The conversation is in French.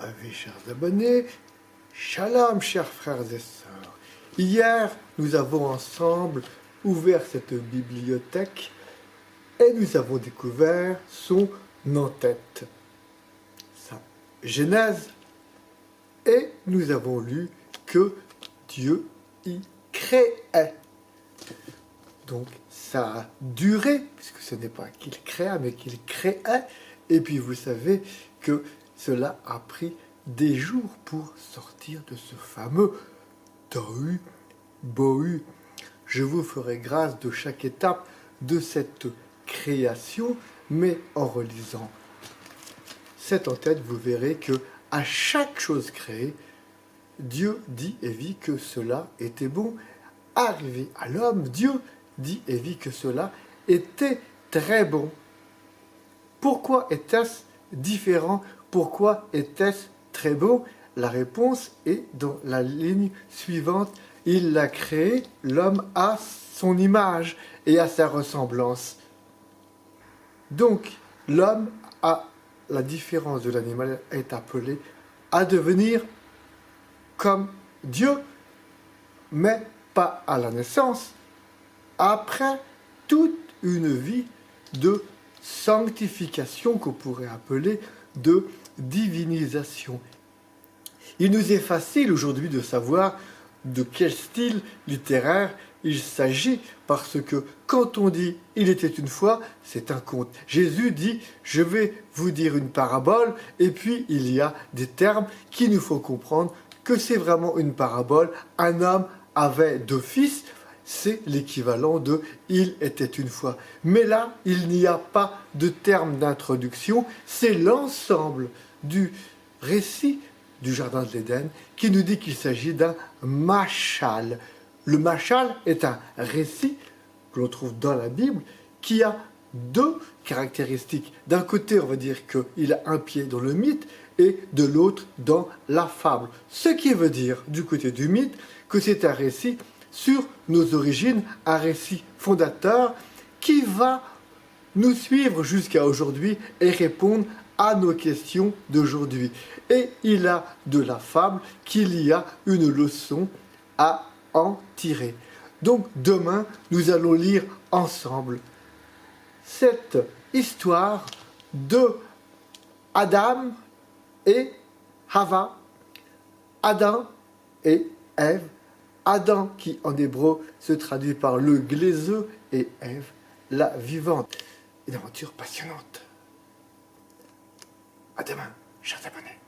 Avis, chers abonnés, Shalom, chers frères et sœurs. Hier, nous avons ensemble ouvert cette bibliothèque et nous avons découvert son en-tête, sa Genèse, et nous avons lu que Dieu y créait. Donc, ça a duré, puisque ce n'est pas qu'il créa, mais qu'il créait. Et puis, vous savez que cela a pris des jours pour sortir de ce fameux tohu bohu. Je vous ferai grâce de chaque étape de cette création, mais en relisant cette en-tête, vous verrez que à chaque chose créée, Dieu dit et vit que cela était bon. Arrivé à l'homme, Dieu dit et vit que cela était très bon. Pourquoi était-ce différent? Pourquoi était-ce très bon? La réponse est dans la ligne suivante. Il l'a créé, l'homme, à son image et à sa ressemblance. Donc, l'homme, à la différence de l'animal, est appelé à devenir comme Dieu, mais pas à la naissance, après toute une vie de sanctification qu'on pourrait appeler de divinisation. Il nous est facile aujourd'hui de savoir de quel style littéraire il s'agit, parce que quand on dit « il était une fois », c'est un conte. Jésus dit « je vais vous dire une parabole », et puis il y a des termes qui nous font comprendre que c'est vraiment une parabole. Un homme avait 2 fils, c'est l'équivalent de « il était une fois ». Mais là, il n'y a pas de terme d'introduction, c'est l'ensemble du récit du Jardin de l'Éden qui nous dit qu'il s'agit d'un machal. Le machal est un récit que l'on trouve dans la Bible qui a 2 caractéristiques. D'un côté, on va dire qu'il a un pied dans le mythe et de l'autre dans la fable. Ce qui veut dire, du côté du mythe, que c'est un récit sur nos origines, un récit fondateur qui va nous suivre jusqu'à aujourd'hui et répondre à nos questions d'aujourd'hui. Et il a de la fable qu'il y a une leçon à en tirer. Donc demain, nous allons lire ensemble cette histoire de Adam et Hava, Adam et Ève. Adam qui en hébreu se traduit par le glaiseux et Ève la vivante. Une aventure passionnante. À demain, chers abonnés.